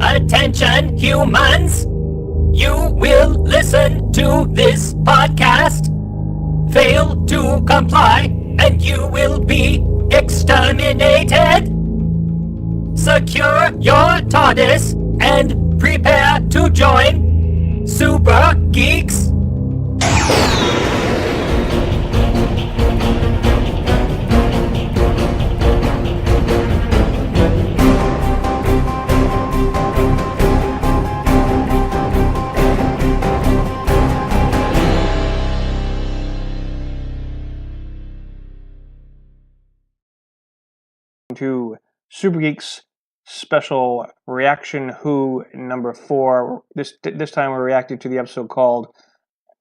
Attention, humans! You will listen to this podcast. Fail to comply, and you will be exterminated. Secure your TARDIS and prepare to join Super Geeks. To Super Geeks special reaction Who number 4. This time we're reacting to the episode called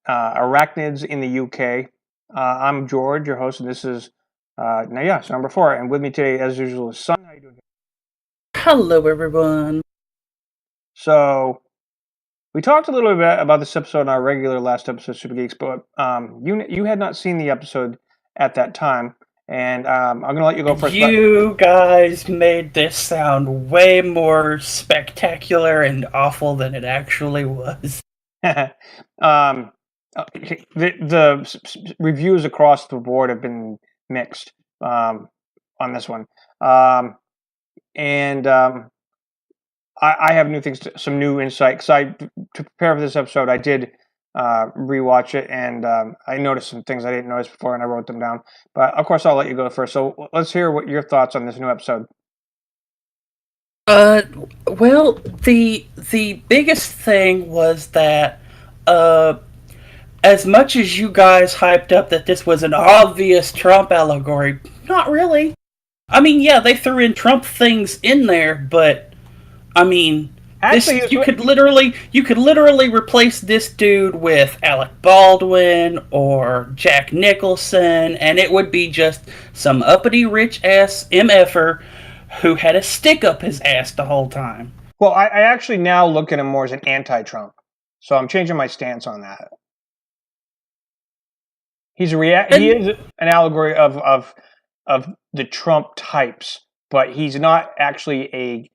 Arachnids in the UK. I'm George, your host, and this is it's number 4. And with me today, as usual, is Son. How you doing? Hello, everyone. So we talked a little bit about this episode in our regular last episode of Super Geeks, but you had not seen the episode at that time. And I'm going to let you go first. You guys made this sound way more spectacular and awful than it actually was. The reviews across the board have been mixed on this one. I have new things, some new insight. Because to prepare for this episode, I did rewatch it, and I noticed some things I didn't notice before, and I wrote them down. But of course, I'll let you go first. So let's hear what your thoughts on this new episode. Well, the biggest thing was that as much as you guys hyped up that this was an obvious Trump allegory, not really. I mean, yeah, they threw in Trump things in there, but I mean, actually, you could literally replace this dude with Alec Baldwin or Jack Nicholson, and it would be just some uppity rich ass MFer who had a stick up his ass the whole time. Well, I actually now look at him more as an anti-Trump, so I'm changing my stance on that. He is an allegory of the Trump types, but he's not actually a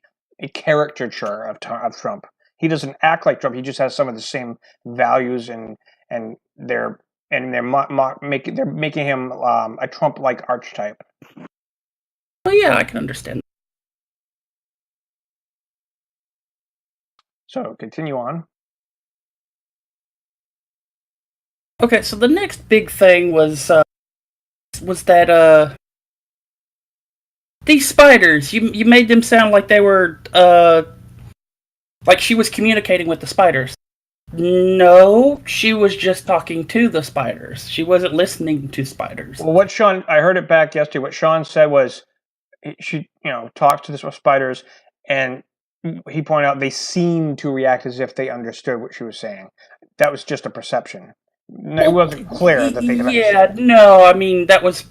caricature of Trump. He doesn't act like Trump. He just has some of the same values, and they're making him a Trump-like archetype. Well, yeah, I can understand. So continue on. Okay, so the next big thing was that these spiders, you made them sound like they were like she was communicating with the spiders. No, she was just talking to the spiders. She wasn't listening to spiders. Well, I heard it back yesterday. What Sean said was she, talked to the spiders, and he pointed out they seemed to react as if they understood what she was saying. That was just a perception. It wasn't clear that they could understand. No, I mean that was a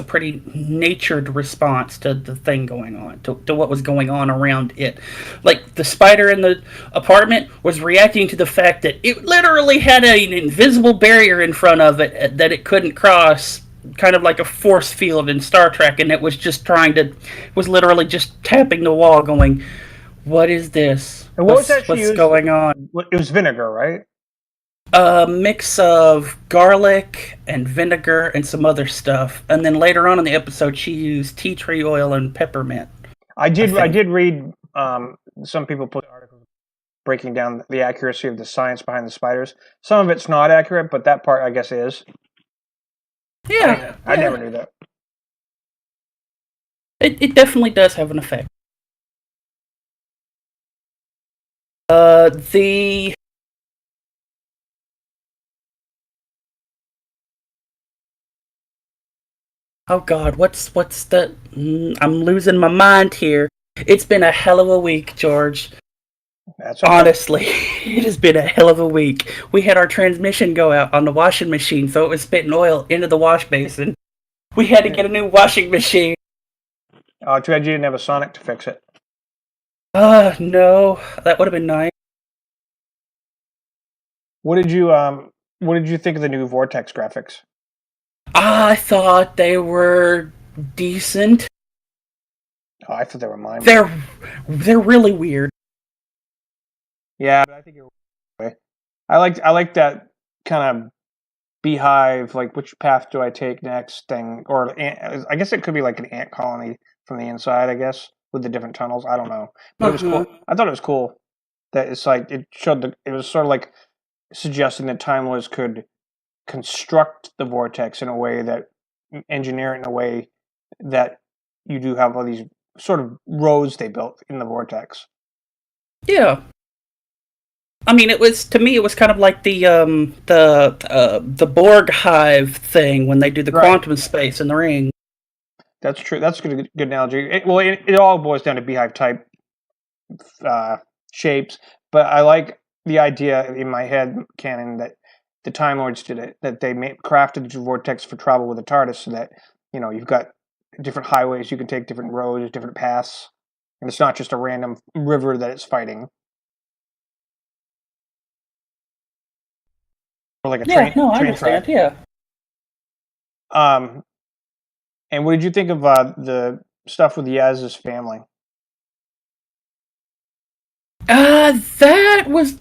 pretty natured response to the thing going on, to what was going on around it. Like, the spider in the apartment was reacting to the fact that it literally had an invisible barrier in front of it that it couldn't cross, kind of like a force field in Star Trek, and it was just literally just tapping the wall going, what is this? And what's going on? It was vinegar, right? A mix of garlic and vinegar and some other stuff, and then later on in the episode, she used tea tree oil and peppermint. I did read some people put articles breaking down the accuracy of the science behind the spiders. Some of it's not accurate, but that part I guess is. Yeah, I never knew that. It definitely does have an effect. Oh God, what's the? I'm losing my mind here. It's been a hell of a week, George. That's okay. Honestly, it has been a hell of a week. We had our transmission go out on the washing machine, so it was spitting oil into the wash basin. We had to get a new washing machine. Oh, too bad you didn't have a Sonic to fix it. No, that would have been nice. What did you think of the new Vortex graphics? I thought they were decent. Oh, I thought they were mine. They're really weird. Yeah, but I think you're right. I like that kind of beehive, like which path do I take next thing, or I guess it could be like an ant colony from the inside, I guess, with the different tunnels. I don't know, but it was cool. I thought it was cool that it's like it was sort of like suggesting that Time Lords could construct the vortex in a way that engineer it in a way that you do have all these sort of roads they built in the vortex. Yeah. I mean, it was kind of like the Borg hive thing when they do the quantum space in the ring. That's true. That's a good analogy. It all boils down to beehive type shapes, but I like the idea in my head canon that the Time Lords did it. That they crafted the vortex for travel with the TARDIS, so that you've got different highways you can take, different roads, different paths, and it's not just a random river that it's fighting. Or like a train. I understand. Track. And what did you think of the stuff with Yaz's family? That was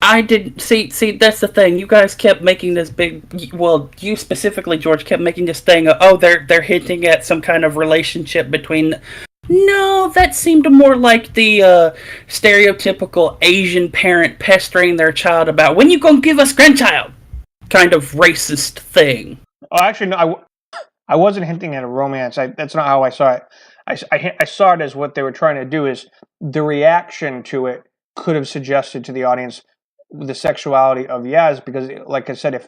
I didn't see. That's the thing. You guys kept making this big. Well, you specifically, George, kept making this thing. They're hinting at some kind of relationship between. No, that seemed more like the stereotypical Asian parent pestering their child about when you gonna give us grandchild kind of racist thing. Oh, actually, no. I wasn't hinting at a romance. That's not how I saw it. I saw it as what they were trying to do is the reaction to it could have suggested to the audience the sexuality of Yaz, because, like I said,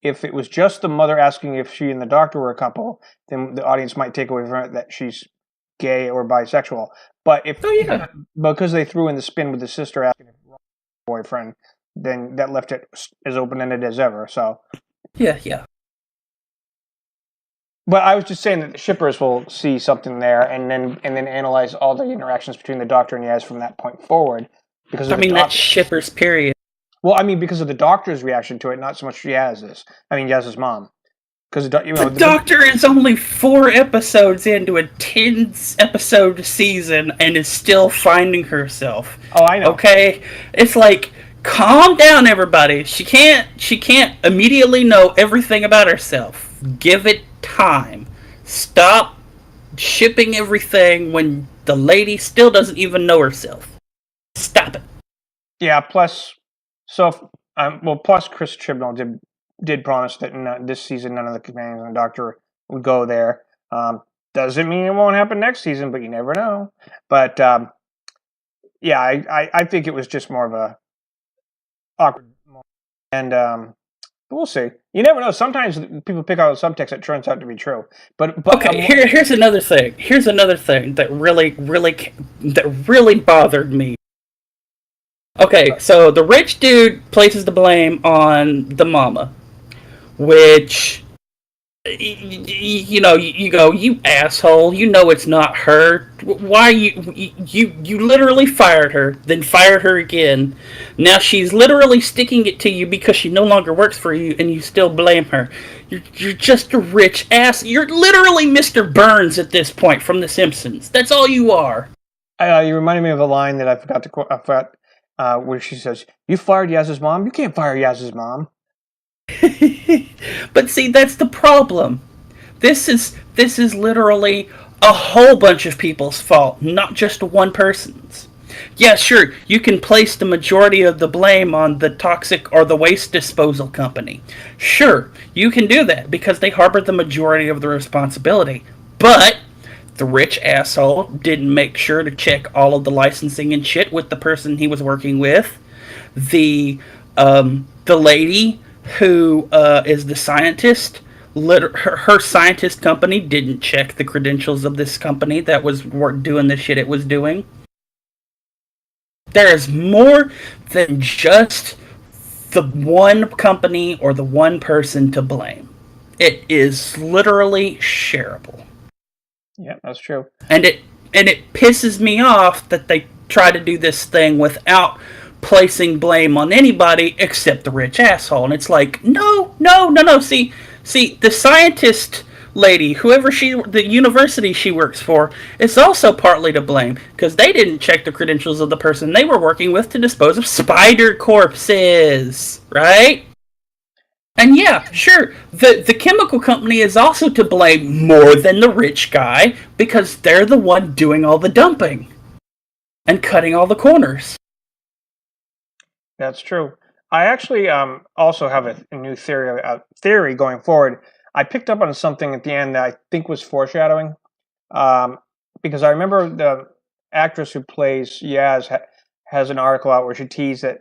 if it was just the mother asking if she and the doctor were a couple, then the audience might take away from it that she's gay or bisexual. But because they threw in the spin with the sister asking if her boyfriend, then that left it as open-ended as ever. So yeah. But I was just saying that the shippers will see something there and then analyze all the interactions between the Doctor and Yaz from that point forward. Because that's shippers, period. Well, I mean, because of the Doctor's reaction to it, not so much Yaz's. I mean, Yaz's mom. Because the Doctor is only 4 episodes into a 10-episode season and is still finding herself. Oh, I know. Okay, it's like, calm down, everybody. She can't immediately know everything about herself. Give it time. Stop shipping everything when the lady still doesn't even know herself. Stop it. Yeah. Plus Chris Chibnall did promise that this season none of the companions and the Doctor would go there. Doesn't mean it won't happen next season, but you never know. But yeah, I think it was just more of a awkward moment. And we'll see. You never know. Sometimes people pick out a subtext that turns out to be true. But okay, here's another thing. Here's another thing that really bothered me. Okay, so the rich dude places the blame on the mama, which you go, you asshole. You know it's not her. Why you literally fired her, then fired her again. Now she's literally sticking it to you because she no longer works for you, and you still blame her. You're just a rich ass. You're literally Mr. Burns at this point from The Simpsons. That's all you are. You reminded me of a line that I forgot to quote. Where she says, "You fired Yaz's mom. You can't fire Yaz's mom." But see, that's the problem. This is literally a whole bunch of people's fault, not just one person's. Yeah, sure, you can place the majority of the blame on the toxic or the waste disposal company. Sure, you can do that because they harbor the majority of the responsibility. But the rich asshole didn't make sure to check all of the licensing and shit with the person he was working with. The lady who is the scientist, her scientist company didn't check the credentials of this company that was doing the shit it was doing. There is more than just the one company or the one person to blame. It is literally shareable. Yeah, that's true. And it pisses me off that they try to do this thing without placing blame on anybody except the rich asshole. And it's like, no. See, the scientist lady, the university she works for, is also partly to blame, because they didn't check the credentials of the person they were working with to dispose of spider corpses, right? And yeah, sure, the chemical company is also to blame more than the rich guy, because they're the one doing all the dumping and cutting all the corners. That's true. I actually also have a new theory going forward. I picked up on something at the end that I think was foreshadowing, because I remember the actress who plays Yaz has an article out where she teased that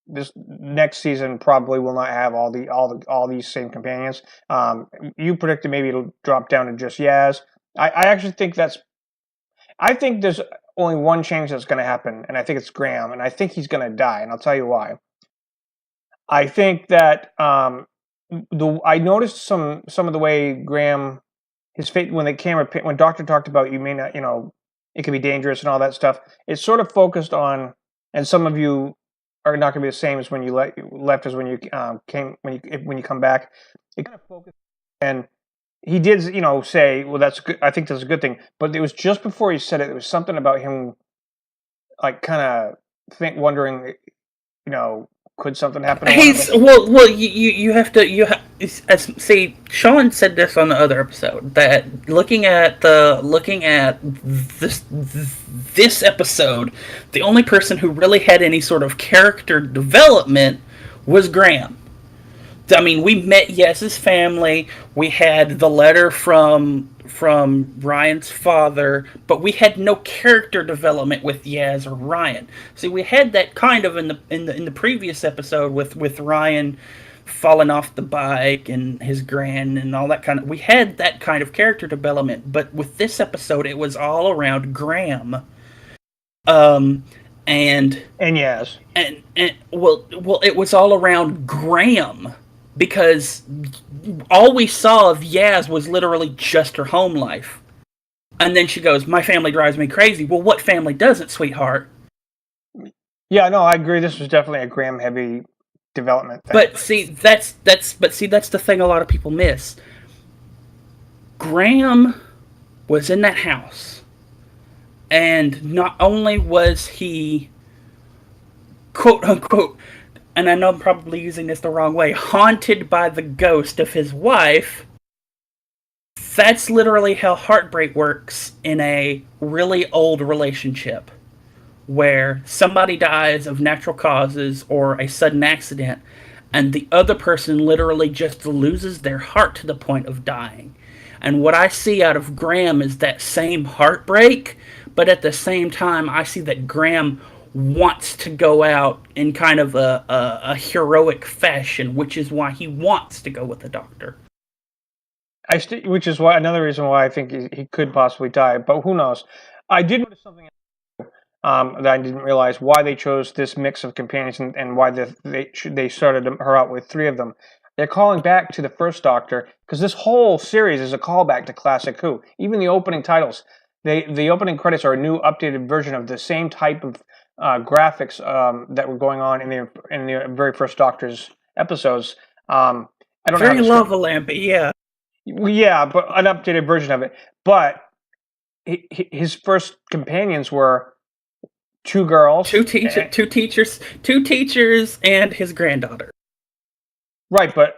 this next season probably will not have all these same companions. You predicted maybe it'll drop down to just Yaz. I actually think I think there's only one change that's going to happen, and I think it's Graham, and I think he's going to die, and I'll tell you why. I think that I noticed some of the way Graham, his face when Doctor talked about you may not, it can be dangerous and all that stuff. It's sort of focused on, and some of you are not going to be the same as when you left as when you when you come back. It kind of focused, and he did, say, well, that's good. I think that's a good thing. But it was just before he said it. There was something about him, like, kind of wondering, could something happen? You have to see. Sean said this on the other episode that looking at this episode, the only person who really had any sort of character development was Graham. I mean, we met Yes's family. We had the letter from Ryan's father, but we had no character development with Yaz or Ryan. See, we had that kind of in the previous episode with Ryan falling off the bike and his gran and all that kind of. We had that kind of character development, but with this episode, it was all around Graham. And Yaz. And it was all around Graham. Because all we saw of Yaz was literally just her home life. And then she goes, my family drives me crazy. Well, what family doesn't, sweetheart? Yeah, no, I agree. This was definitely a Graham-heavy development thing. But see, that's the thing a lot of people miss. Graham was in that house. And not only was he, quote-unquote, and I know I'm probably using this the wrong way, haunted by the ghost of his wife. That's literally how heartbreak works in a really old relationship, where somebody dies of natural causes or a sudden accident, and the other person literally just loses their heart to the point of dying. And what I see out of Graham is that same heartbreak, but at the same time, I see that Graham wants to go out in kind of a heroic fashion, which is why he wants to go with the doctor. Which is another reason why I think he could possibly die, but who knows? I did notice something that I didn't realize, why they chose this mix of companions and why they started her out with 3 of them. They're calling back to the first Doctor, because this whole series is a callback to Classic Who. Even the opening titles, the opening credits are a new updated version of the same type of graphics that were going on in the very first Doctor's episodes. I don't know. Very lava-lampy, yeah. Yeah, but an updated version of it. But his first companions were 2 girls, two teachers, and his granddaughter. Right, but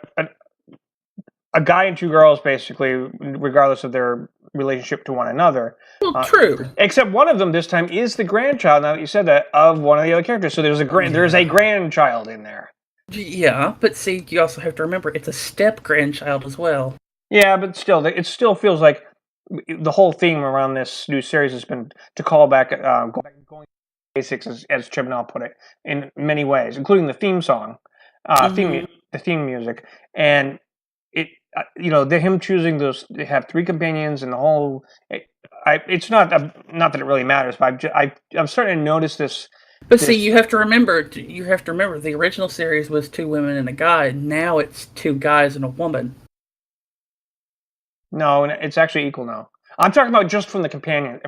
a guy and 2 girls, basically, regardless of their relationship to one another. Well, true. Except one of them this time is the grandchild, now that you said that, of one of the other characters. So there's a grandchild in there. Yeah, but see, you also have to remember, it's a step-grandchild as well. Yeah, but still, it still feels like the whole theme around this new series has been to call back, going to basics, as Chibnall put it, in many ways, including the theme song, the theme music, and him choosing those. They have 3 companions, and the whole. It's not that it really matters, but I'm starting to notice this. But see, you have to remember. The original series was 2 women and a guy. Now it's 2 guys and a woman. No, it's actually equal now. I'm talking about just for the companions.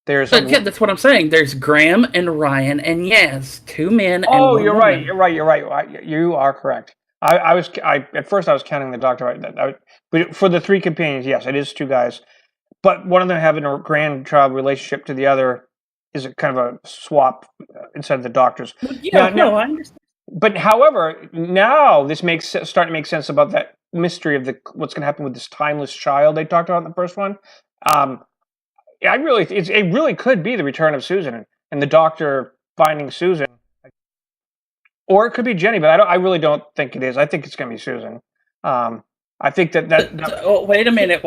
That's what I'm saying. There's Graham and Ryan and Yaz, 2 men. Oh, and you're woman. right. You're right. You are correct. At first I was counting the Doctor, but for the three companions, yes, it is two guys. But one of them having a grandchild relationship to the other is a kind of a swap instead of the Doctors. Well, yeah, no, I understand. But however, now this starting to make sense about that mystery of what's going to happen with this timeless child they talked about in the first one. It really could be the return of Susan and the Doctor finding Susan, or it could be Jenny. But I really don't think it is. I think it's going to be Susan. I think that. Oh, wait a minute.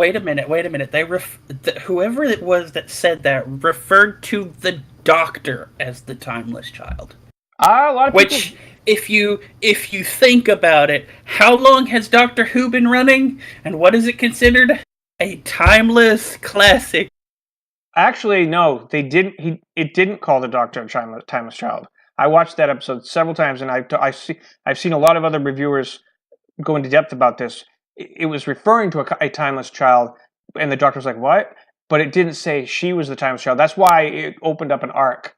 Whoever it was that said that referred to the Doctor as the timeless child. A lot of people. Which, if you think about it, how long has Doctor Who been running, and what is it considered? A timeless classic. Actually, no, they didn't. It didn't call the Doctor a timeless child. I watched that episode several times, and I've seen a lot of other reviewers go into depth about this. It was referring to a timeless child, and the Doctor was like, "What?" But it didn't say she was the timeless child. That's why it opened up an arc,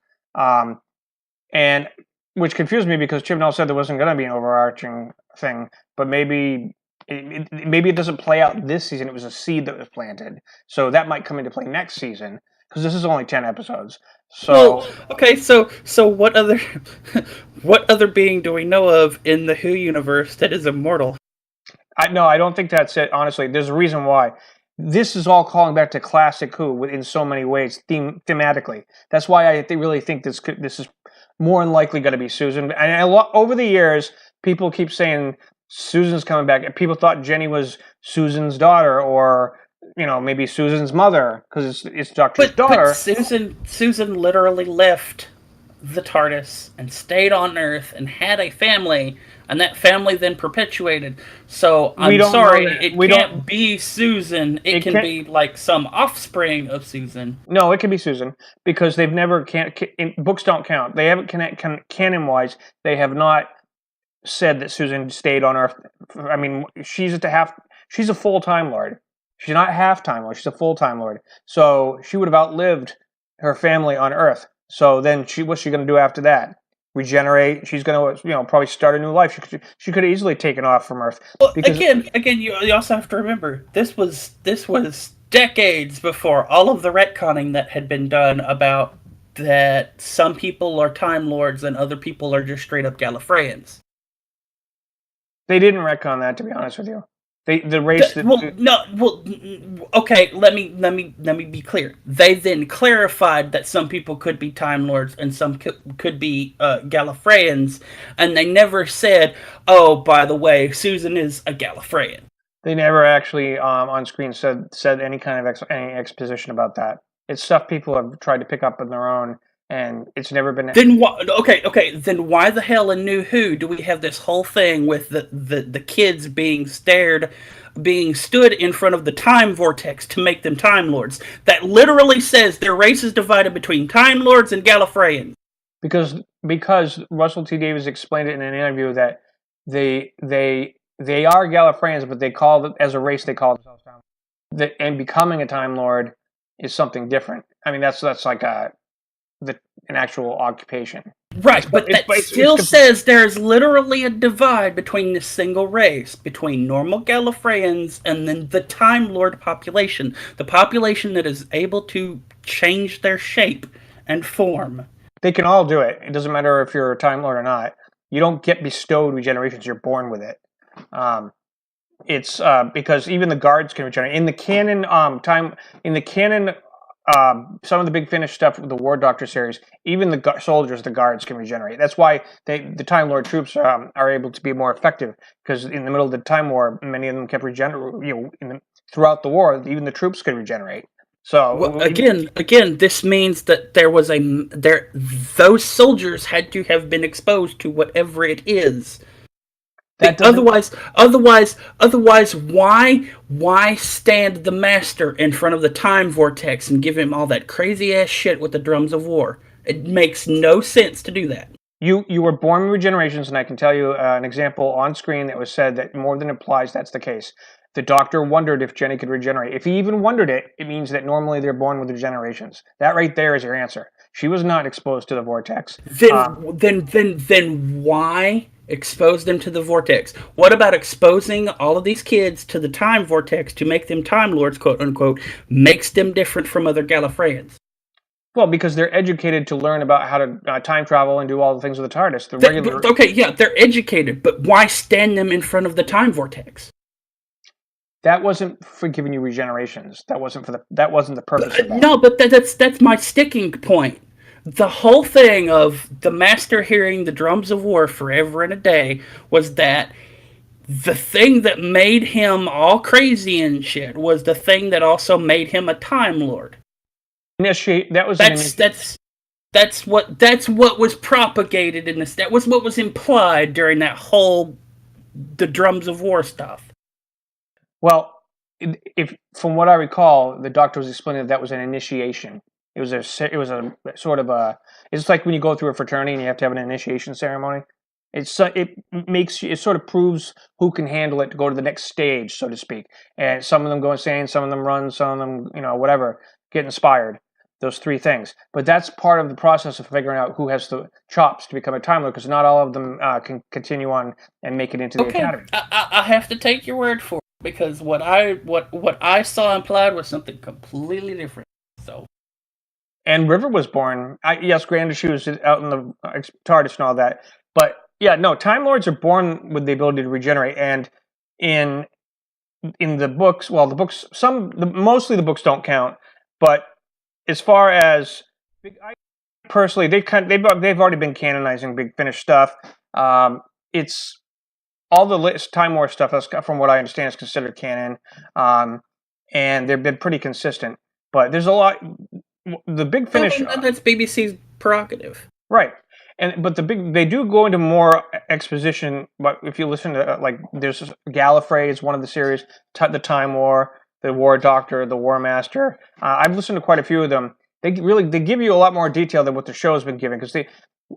and which confused me because Chibnall said there wasn't going to be an overarching thing, but maybe it doesn't play out this season. It was a seed that was planted, so that might come into play next season because this is only 10 episodes. So well, okay, so what other being do we know of in the Who universe that is immortal? I don't think that's it. Honestly, there's a reason why. This is all calling back to classic Who in so many ways, thematically. That's why I really think this is more than likely going to be Susan. And over the years, people keep saying Susan's coming back. And people thought Jenny was Susan's daughter, or maybe Susan's mother, because it's Doctor's daughter. But Susan literally left the TARDIS and stayed on Earth and had a family, and that family then perpetuated. So I'm sorry, it can't be Susan. It can be like some offspring of Susan. No, it can be Susan because they've never books don't count. They haven't canon wise. They have not said that Susan stayed on Earth. I mean, she's a full Time Lord. She's not half Time Lord. She's a full Time Lord. So she would have outlived her family on Earth. So then what's she going to do after that? Regenerate? She's going to probably start a new life. She could have easily taken off from Earth. Well, again, you also have to remember this was decades before all of the retconning that had been done about that some people are Time Lords and other people are just straight up Gallifreyans. They didn't retcon that, to be honest with you. The race. Okay. Let me be clear. They then clarified that some people could be Time Lords and some could be Gallifreyans, and they never said, "Oh, by the way, Susan is a Gallifreyan." They never actually on screen said any kind of any exposition about that. It's stuff people have tried to pick up on their own, and it's never been. Then Then why the hell in New Who do we have this whole thing with the kids being stood in front of the time vortex to make them Time Lords? That literally says their race is divided between Time Lords and Gallifreyans. Because Russell T Davies explained it in an interview that they are Gallifreyans, but as a race they call themselves Time Lords. And becoming a Time Lord is something different. I mean, that's like an actual occupation. Right, but that still says there's literally a divide between this single race, between normal Gallifreyans and then the Time Lord population. The population that is able to change their shape and form. They can all do it. It doesn't matter if you're a Time Lord or not. You don't get bestowed regenerations, you're born with it. It's because even the guards can regenerate. In the canon, some of the Big Finish stuff with the War Doctor series, even the soldiers, the guards, can regenerate. That's why the Time Lord troops are able to be more effective, because in the middle of the Time War, many of them kept regenerating. Throughout the war, even the troops could regenerate. So again, this means that those soldiers had to have been exposed to whatever it is. Otherwise, why stand the Master in front of the time vortex and give him all that crazy ass shit with the drums of war? It makes no sense to do that. You were born with regenerations, and I can tell you an example on screen that was said that more than implies that's the case. The Doctor wondered if Jenny could regenerate. If he even wondered it, it means that normally they're born with regenerations. That right there is your answer. She was not exposed to the vortex. Then why Expose them to the vortex. What about exposing all of these kids to the time vortex to make them Time Lords, quote unquote, makes them different from other Gallifreyans? Well, because they're educated to learn about how to time travel and do all the things with the TARDIS. Okay, yeah, they're educated, but why stand them in front of the time vortex? That wasn't for giving you regenerations. That wasn't the purpose of that. No, but that's my sticking point. The whole thing of the Master hearing the drums of war forever and a day was that the thing that made him all crazy and shit was the thing that also made him a Time Lord. That's what was propagated in this. That was what was implied during that whole the drums of war stuff. Well, if from what I recall, the Doctor was explaining that was an initiation. It was a sort of a. It's like when you go through a fraternity and you have to have an initiation ceremony. It sort of proves who can handle it to go to the next stage, so to speak. And some of them go insane, some of them run, some of them, whatever, get inspired. Those three things. But that's part of the process of figuring out who has the chops to become a Time Lord, because not all of them can continue on and make it into the Academy. I have to take your word for it, because what I saw implied was something completely different. So. And River was born. Yes, granted, she was out in the TARDIS and all that. But yeah, no, Time Lords are born with the ability to regenerate. And in the books, well, mostly the books don't count. But as far as personally, they've already been canonizing Big Finish stuff. It's all the Time War stuff. That's, from what I understand, is considered canon, and they've been pretty consistent. But there's a lot. The Big Finish. That's BBC's prerogative, right? But they do go into more exposition. But if you listen to there's Gallifrey is one of the series, the Time War, the War Doctor, the War Master. I've listened to quite a few of them. They give you a lot more detail than what the show has been giving. Because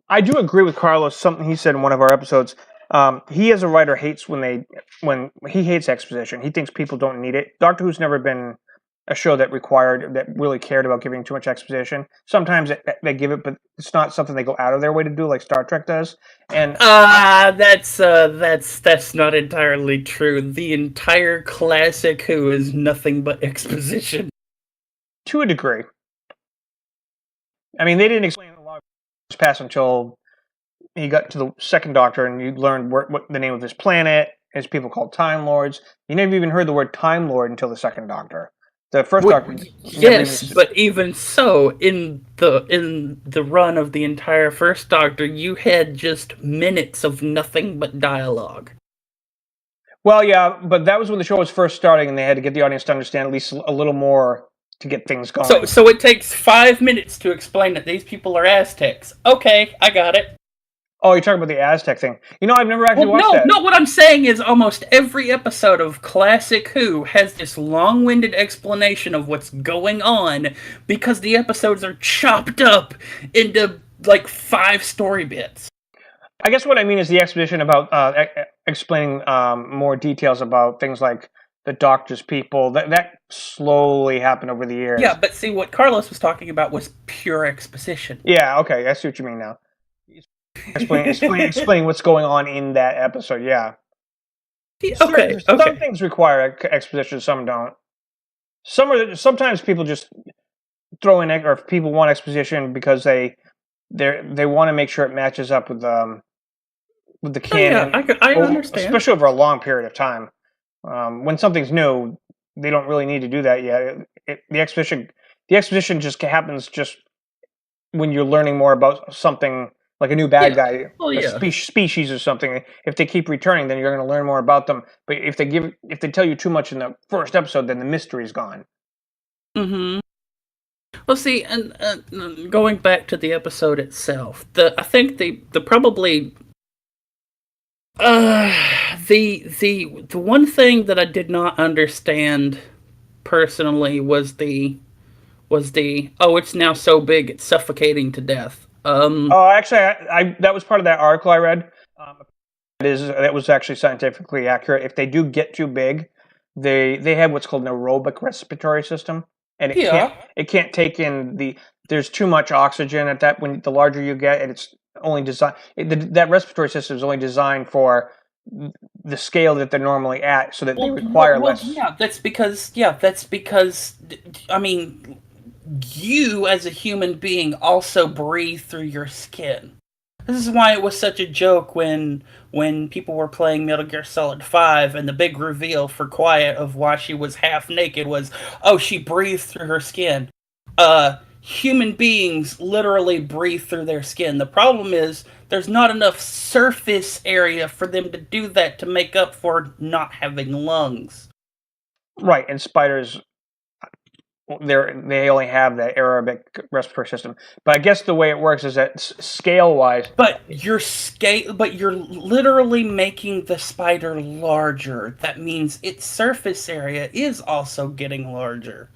I do agree with Carlos. Something he said in one of our episodes. He, as a writer, hates when he hates exposition. He thinks people don't need it. Doctor Who's never been a show that really cared about giving too much exposition. Sometimes they give it, but it's not something they go out of their way to do, like Star Trek does. And that's not entirely true. The entire classic Who is nothing but exposition, to a degree. I mean, they didn't explain a lot of his past until he got to the second Doctor, and you learned what the name of his planet. There's people called Time Lords. You never even heard the word Time Lord until the second Doctor. The first Doctor. Yes, but even so, in the run of the entire first Doctor, you had just minutes of nothing but dialogue. Well, yeah, but that was when the show was first starting, and they had to get the audience to understand at least a little more to get things going. So it takes 5 minutes to explain that these people are Aztecs. Okay, I got it. Oh, you're talking about the Aztec thing. I've never actually watched that. No, what I'm saying is almost every episode of Classic Who has this long-winded explanation of what's going on because the episodes are chopped up into, 5 story bits. I guess what I mean is the exposition about explaining more details about things like the Doctor's people. That slowly happened over the years. Yeah, but see, what Carlos was talking about was pure exposition. Yeah, okay, I see what you mean now. Explain what's going on in that episode. Yeah. Okay. Some things require exposition, some don't. Sometimes people just throw in, or people want exposition because they want to make sure it matches up with the canon. Yeah, I understand, especially over a long period of time. When something's new, they don't really need to do that yet. The exposition just happens just when you're learning more about something. Like a new bad guy, species or something. If they keep returning, then you're going to learn more about them. But if they tell you too much in the first episode, then the mystery's gone. Mm-hmm. Well, see, and going back to the episode itself, I think the one thing that I did not understand personally was the it's now so big it's suffocating to death. Actually, that was part of that article I read. That was actually scientifically accurate. If they do get too big, they have what's called an aerobic respiratory system, and it can't take in there's too much oxygen at that. When the larger you get, and it's only designed. That respiratory system is only designed for the scale that they're normally at, so that they require less. Yeah, that's because. I mean, you as a human being also breathe through your skin. This is why it was such a joke when people were playing Metal Gear Solid 5 and the big reveal for Quiet of why she was half naked was, oh, she breathed through her skin. Human beings literally breathe through their skin. The problem is there's not enough surface area for them to do that to make up for not having lungs. Right, and spiders, they only have that aerobic respiratory system. But I guess the way it works is that scale-wise... But you're literally making the spider larger. That means its surface area is also getting larger.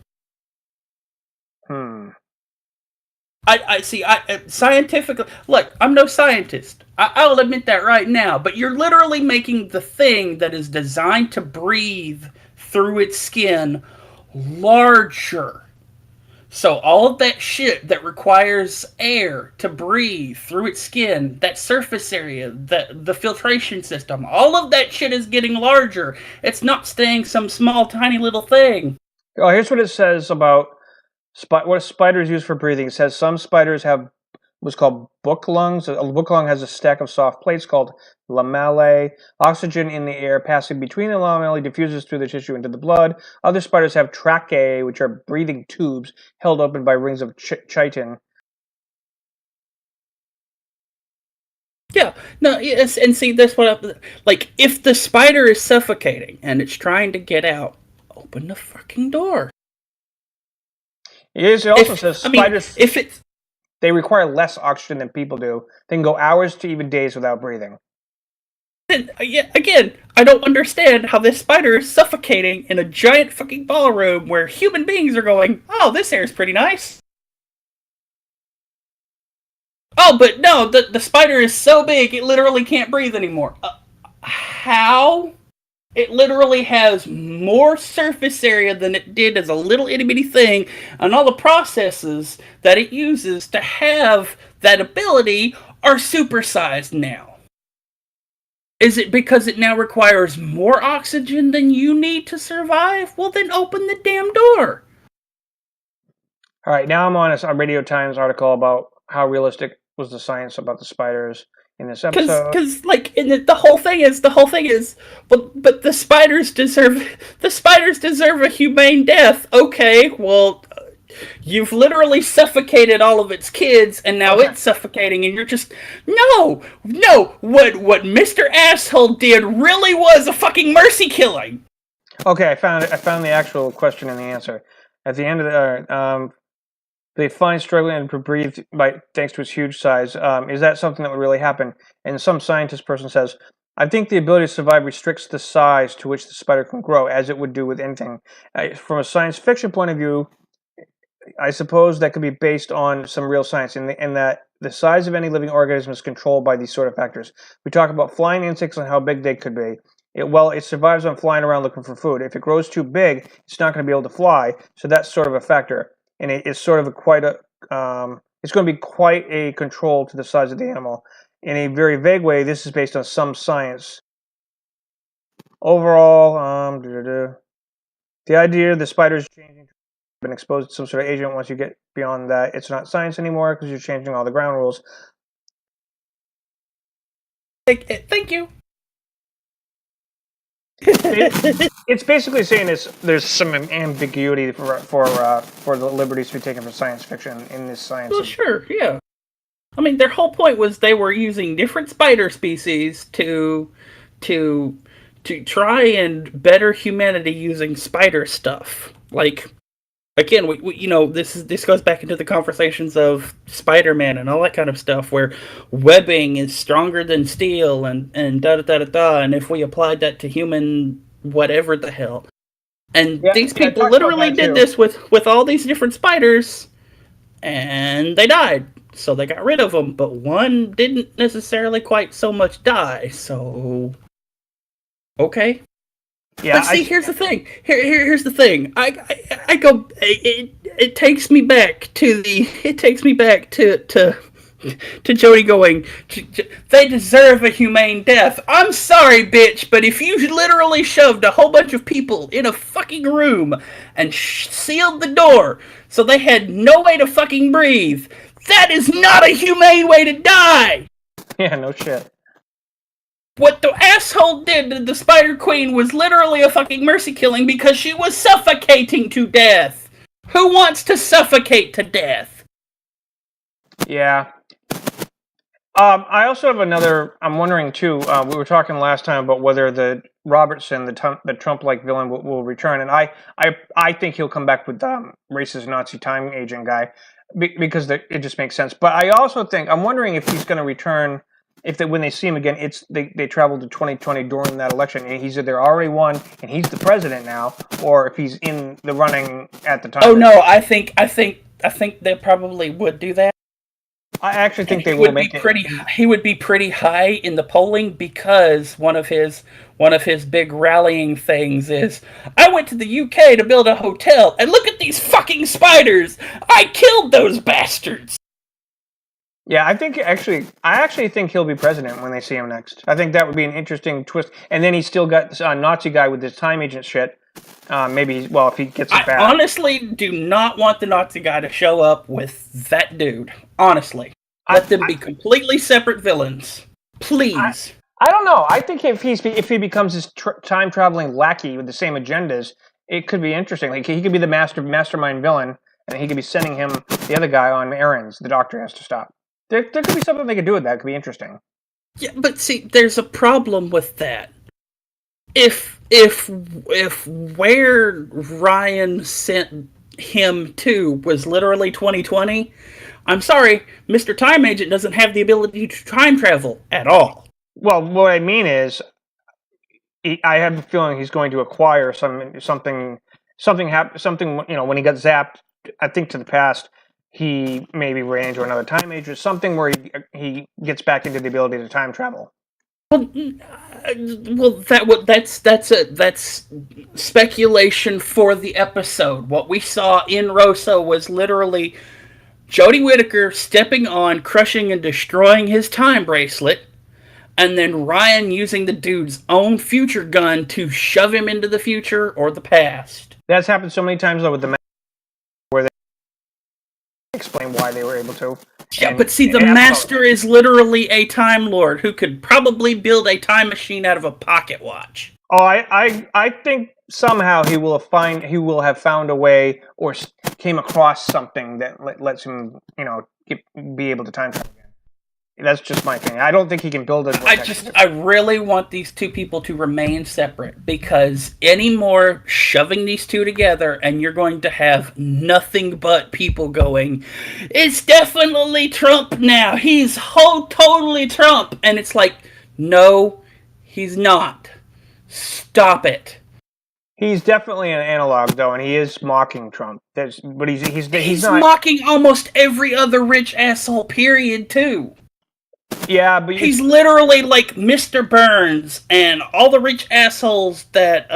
I see. Scientifically, look, I'm no scientist. I'll admit that right now. But you're literally making the thing that is designed to breathe through its skin larger. So all of that shit that requires air to breathe through its skin, that surface area, the filtration system, all of that shit is getting larger. It's not staying some small, tiny little thing. Oh, here's what it says about what spiders use for breathing. It says some spiders have what's called book lungs. A book lung has a stack of soft plates called lamellae. Oxygen in the air passing between the lamellae diffuses through the tissue into the blood. Other spiders have tracheae, which are breathing tubes held open by rings of chitin. Yeah, no, yes, and see, that's what like, if the spider is suffocating and it's trying to get out, open the fucking door. It also says spiders, they require less oxygen than people do. They can go hours to even days without breathing. And again, I don't understand how this spider is suffocating in a giant fucking ballroom where human beings are going, oh, this air's pretty nice. Oh, but no, the spider is so big it literally can't breathe anymore. How? It literally has more surface area than it did as a little itty bitty thing, and all the processes that it uses to have that ability are supersized now. Is it because it now requires more oxygen than you need to survive? Well, then open the damn door. All right, now I'm on a Radio Times article about how realistic was the science about the spiders in this episode. Because like, the whole thing is, but the spiders deserve a humane death. Okay, well, you've literally suffocated all of its kids, and now it's suffocating, and you're just no. What Mr. Asshole did really was a fucking mercy killing. Okay, I found it. I found the actual question and the answer at the end of the. They find struggling to breathe thanks to its huge size. Is that something that would really happen? And some scientist person says, I think the ability to survive restricts the size to which the spider can grow, as it would do with anything. From a science fiction point of view, I suppose that could be based on some real science, in that the size of any living organism is controlled by these sort of factors. We talk about flying insects and how big they could be. It survives on flying around looking for food. If it grows too big, it's not going to be able to fly, so that's sort of a factor. And it's sort of it's going to be quite a control to the size of the animal. In a very vague way, this is based on some science. Overall, the idea of the spiders changing, been exposed to some sort of agent. Once you get beyond that, it's not science anymore because you're changing all the ground rules. Thank you. It's basically saying there's some ambiguity for the liberties to be taken for science fiction in this science. Well, sure, yeah. I mean, their whole point was they were using different spider species to try and better humanity using spider stuff. Like, again, we this goes back into the conversations of Spider-Man and all that kind of stuff, where webbing is stronger than steel and da da da da da. And if we applied that to human whatever the hell, and these people literally did this with all these different spiders, and they died, so they got rid of them. But one didn't necessarily quite so much die. So okay. Yeah, but see, here's the thing. Here's the thing. I go. It takes me back to to Jody going, they deserve a humane death. I'm sorry, bitch, but if you literally shoved a whole bunch of people in a fucking room and sealed the door so they had no way to fucking breathe, that is not a humane way to die! Yeah, no shit. What the asshole did to the Spider Queen was literally a fucking mercy killing because she was suffocating to death. Who wants to suffocate to death? Yeah. I also have another. I'm wondering too. We were talking last time about whether the Robertson, the Trump-like villain, will return, and I think he'll come back with racist Nazi time agent guy because it just makes sense. But I also think I'm wondering if he's going to return. If when they see him again, they traveled to 2020 during that election, and he's either already won and he's the president now, or if he's in the running at the time. Oh no, I think they probably would do that. I actually think they will make it. He would be pretty high in the polling because one of his big rallying things is, I went to the UK to build a hotel, and look at these fucking spiders! I killed those bastards! Yeah, I actually think he'll be president when they see him next. I think that would be an interesting twist. And then he's still got this Nazi guy with this time agent shit. Maybe, if he gets it back. I honestly do not want the Nazi guy to show up with that dude. Honestly. Let them be completely separate villains. Please. I don't know. I think if he becomes this time-traveling lackey with the same agendas, it could be interesting. Like, he could be the mastermind villain, and he could be sending him, the other guy, on errands the doctor has to stop. There could be something they could do with that. It could be interesting. Yeah, but see, there's a problem with that. If where Ryan sent him to was literally 2020, I'm sorry, Mr. Time Agent doesn't have the ability to time travel at all. Well, what I mean is, I have a feeling he's going to acquire something. When he got zapped, I think to the past, he maybe ran into another time agent, something where he gets back into the ability to time travel. Well, that's speculation for the episode. What we saw in Rosa was literally Jodie Whittaker stepping on, crushing and destroying his time bracelet, and then Ryan using the dude's own future gun to shove him into the future or the past. That's happened so many times though with the where they explain why they were able to. Yeah, but see, the Master is literally a Time Lord who could probably build a time machine out of a pocket watch. Oh, I think somehow he will have found a way or came across something that lets him, be able to time travel again. That's just my opinion. I don't think he can build it. I really want these two people to remain separate, because any more shoving these two together and you're going to have nothing but people going, it's definitely Trump now. He's totally Trump. And it's like, no, he's not. Stop it. He's definitely an analog, though, and he is mocking Trump. But he's not mocking almost every other rich asshole, period, too. Yeah, but he's literally like Mr. Burns and all the rich assholes that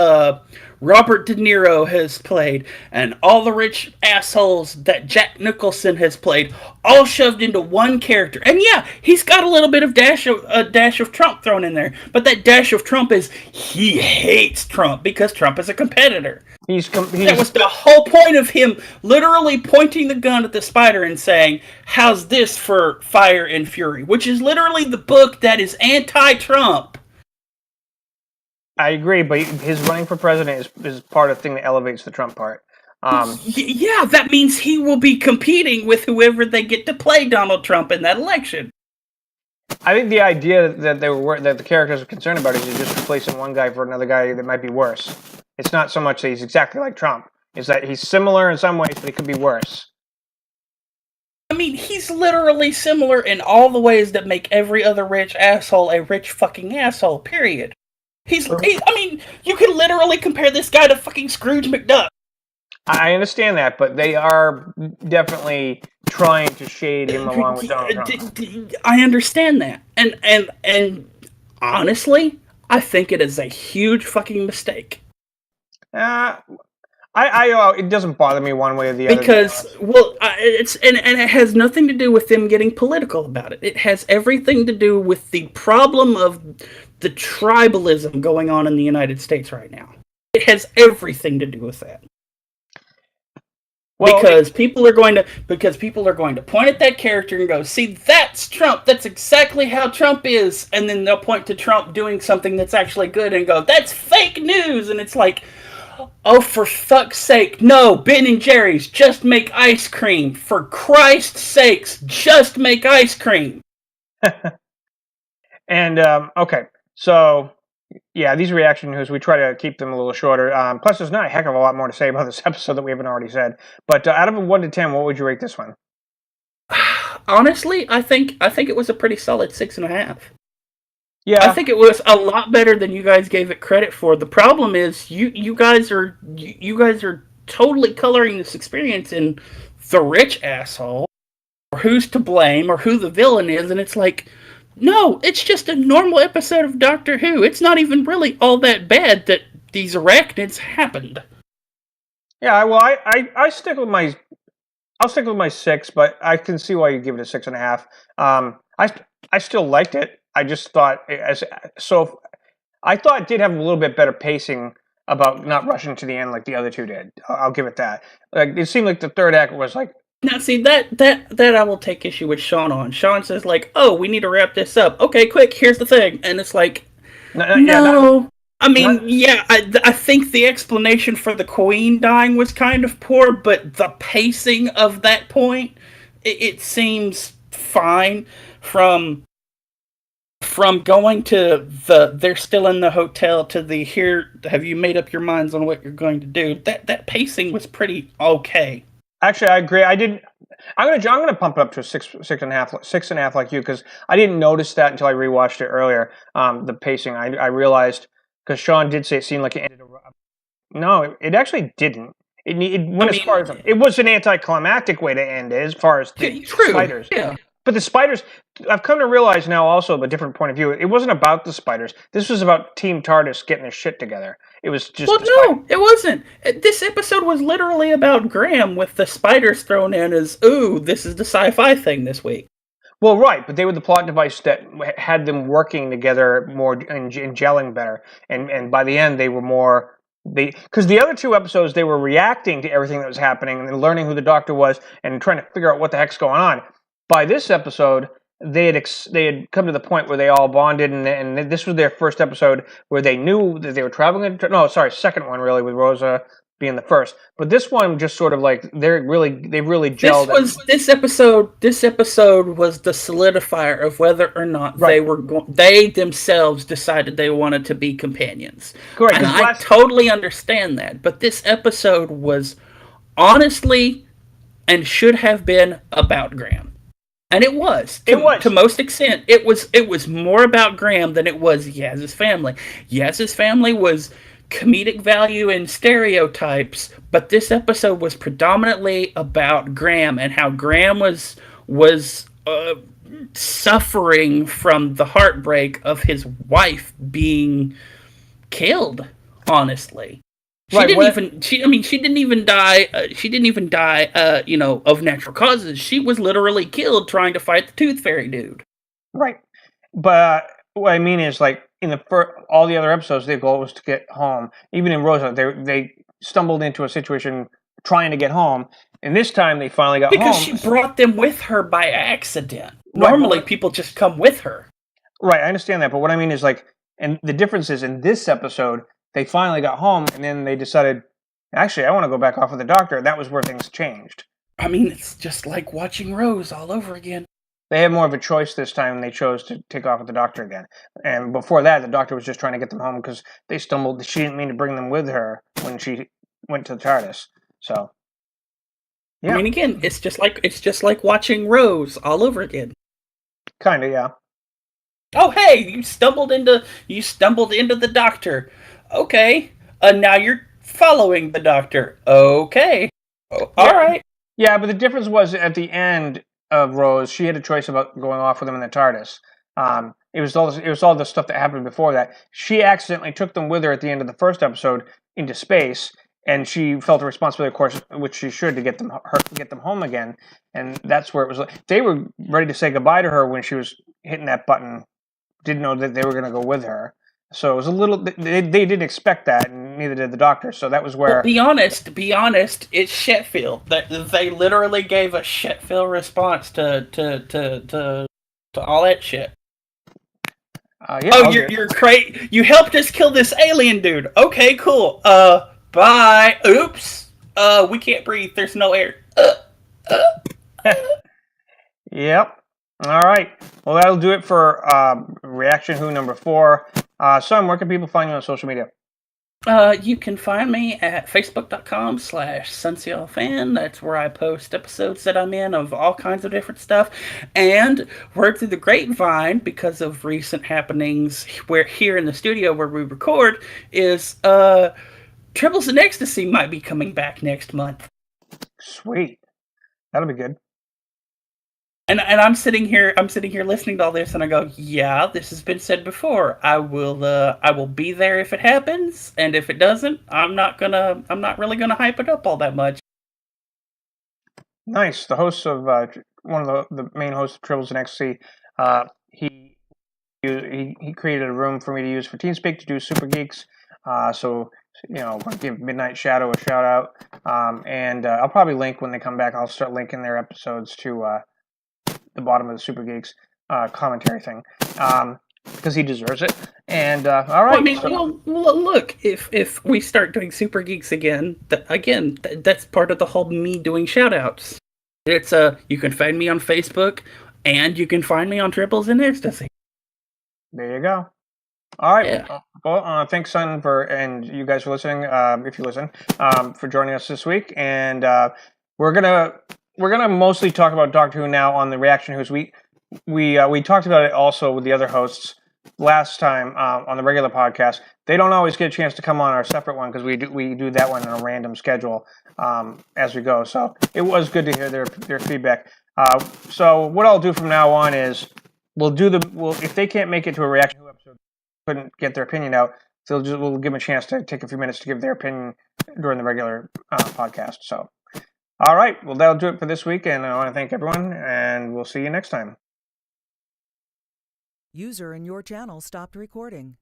Robert De Niro has played, and all the rich assholes that Jack Nicholson has played, all shoved into one character. And yeah, he's got a little bit of dash of Trump thrown in there, but that dash of Trump is he hates Trump because Trump is a competitor. That was the whole point of him literally pointing the gun at the spider and saying, how's this for Fire and Fury? Which is literally the book that is anti-Trump. I agree, but his running for president is part of the thing that elevates the Trump part. Yeah, that means he will be competing with whoever they get to play Donald Trump in that election. I think the idea that the characters are concerned about is just replacing one guy for another guy that might be worse. It's not so much that he's exactly like Trump. It's that he's similar in some ways, but he could be worse. I mean, he's literally similar in all the ways that make every other rich asshole a rich fucking asshole, period. I mean, you can literally compare this guy to fucking Scrooge McDuck. I understand that, but they are definitely trying to shade him along with Donald Trump. I understand that. And honestly, I think it is a huge fucking mistake. It doesn't bother me one way or the other. Because, and it has nothing to do with them getting political about it. It has everything to do with the problem of the tribalism going on in the United States right now. It has everything to do with that. Well, because people are going to point at that character and go, see, that's Trump. That's exactly how Trump is. And then they'll point to Trump doing something that's actually good and go, that's fake news. And it's like, oh, for fuck's sake, no, Ben & Jerry's, just make ice cream. For Christ's sakes, just make ice cream. And, okay, so, yeah, these reaction news, we try to keep them a little shorter. Plus, there's not a heck of a lot more to say about this episode that we haven't already said. But out of a 1 to 10, what would you rate this one? Honestly, I think it was a pretty solid 6.5. Yeah, I think it was a lot better than you guys gave it credit for. The problem is you guys are totally coloring this experience in the rich asshole, or who's to blame, or who the villain is, and it's like, no, it's just a normal episode of Doctor Who. It's not even really all that bad that these arachnids happened. Yeah, well, I stick with my, I'll stick with my 6, but I can see why you give it a 6.5. I still liked it. I just thought I thought it did have a little bit better pacing about not rushing to the end like the other two did. I'll give it that. Like it seemed like the third act was like. Now, see, that I will take issue with Sean on. Sean says, like, oh, we need to wrap this up. Okay, quick, here's the thing. And it's like, no. I think the explanation for the Queen dying was kind of poor, but the pacing of that point, it seems fine from going to they're still in the hotel to the here, have you made up your minds on what you're going to do? That pacing was pretty okay. Actually, I agree. I'm gonna pump it up to a 6.5 like you, because I didn't notice that until I rewatched it earlier. The pacing, I realized, because Sean did say it seemed like it ended. No, it actually didn't. It went as far as it was an anticlimactic way to end it, as far as the spiders. Yeah. But the spiders, I've come to realize now also a different point of view. It wasn't about the spiders. This was about Team TARDIS getting their shit together. It was just. Well, no, it wasn't. This episode was literally about Graham with the spiders thrown in as, ooh, this is the sci-fi thing this week. Well, right, but they were the plot device that had them working together more and gelling better. And by the end, they were more. Because the other two episodes, they were reacting to everything that was happening and learning who the Doctor was and trying to figure out what the heck's going on. By this episode, they had come to the point where they all bonded, and this was their first episode where they knew that they were traveling. Second one really, with Rosa being the first. But this one just sort of like they really gelled. This episode was the solidifier of whether or not they themselves decided they wanted to be companions. Correct. And I totally understand that, but this episode was honestly and should have been about Graham. And it was. To most extent, it was more about Graham than it was Yaz's family. Yaz's family was comedic value and stereotypes, but this episode was predominantly about Graham and how Graham was suffering from the heartbreak of his wife being killed, honestly. She didn't even die of natural causes. She was literally killed trying to fight the Tooth Fairy dude. Right. But what I mean is, like, in all the other episodes, their goal was to get home. Even in Rosa, they stumbled into a situation trying to get home, and this time they finally got home. Because she brought them with her by accident. Normally, people just come with her. Right, I understand that, but what I mean is, like, and the difference is in this episode, they finally got home, and then they decided, actually, I want to go back off with the Doctor. That was where things changed. I mean, it's just like watching Rose all over again. They had more of a choice this time, and they chose to take off with the Doctor again. And before that, the Doctor was just trying to get them home because they stumbled. She didn't mean to bring them with her when she went to the TARDIS. So, yeah. I mean, again, it's just like watching Rose all over again. Kind of, yeah. Oh, hey, you stumbled into the Doctor. Okay, now you're following the Doctor. Okay, all right. Yeah, but the difference was at the end of Rose, she had a choice about going off with them in the TARDIS. It was all the stuff that happened before that. She accidentally took them with her at the end of the first episode into space, and she felt a responsibility, of course, which she should, to get them home again. And that's where it was. They were ready to say goodbye to her when she was hitting that button. Didn't know that they were going to go with her. So it was a little. They didn't expect that, and neither did the doctor. So that was where. Well, be honest. It's Sheffield. They literally gave a Sheffield response to all that shit. Yeah, oh, you're great. You helped us kill this alien dude. Okay, cool. Bye. Oops. We can't breathe. There's no air. Yep. All right. Well, that'll do it for Reaction Who number 4. Son, where can people find you on social media? You can find me at facebook.com/SunsealFan. That's where I post episodes that I'm in of all kinds of different stuff. And word through the grapevine, because of recent happenings here in the studio where we record, is Tribbles in Ecstasy might be coming back next month. Sweet. That'll be good. And I'm sitting here listening to all this, and I go, yeah, this has been said before. I will be there if it happens, and if it doesn't, I'm not really gonna hype it up all that much. Nice. The host of one of the main hosts of Tribbles in Ecstasy, he created a room for me to use for TeamSpeak to do Super Geeks. So I'll give Midnight Shadow a shout out, and I'll probably link when they come back. I'll start linking their episodes to the bottom of the Super Geeks commentary thing, because he deserves it. And all right. Well, look, if we start doing Super Geeks again, that's part of the whole me doing shout outs. It's you can find me on Facebook, and you can find me on Tribbles in Ecstasy. There you go. All right. Yeah. Well, thanks, son, and you guys for listening. If you listen, for joining us this week, and we're gonna mostly talk about Doctor Who now on the Reaction Who's. We talked about it also with the other hosts last time on the regular podcast. They don't always get a chance to come on our separate one because we do that one on a random schedule as we go. So it was good to hear their feedback. So what I'll do from now on is we'll if they can't make it to a Reaction Who episode, couldn't get their opinion out, we'll give them a chance to take a few minutes to give their opinion during the regular podcast. So. All right. Well, that'll do it for this week, and I want to thank everyone, and we'll see you next time. User in your channel stopped recording.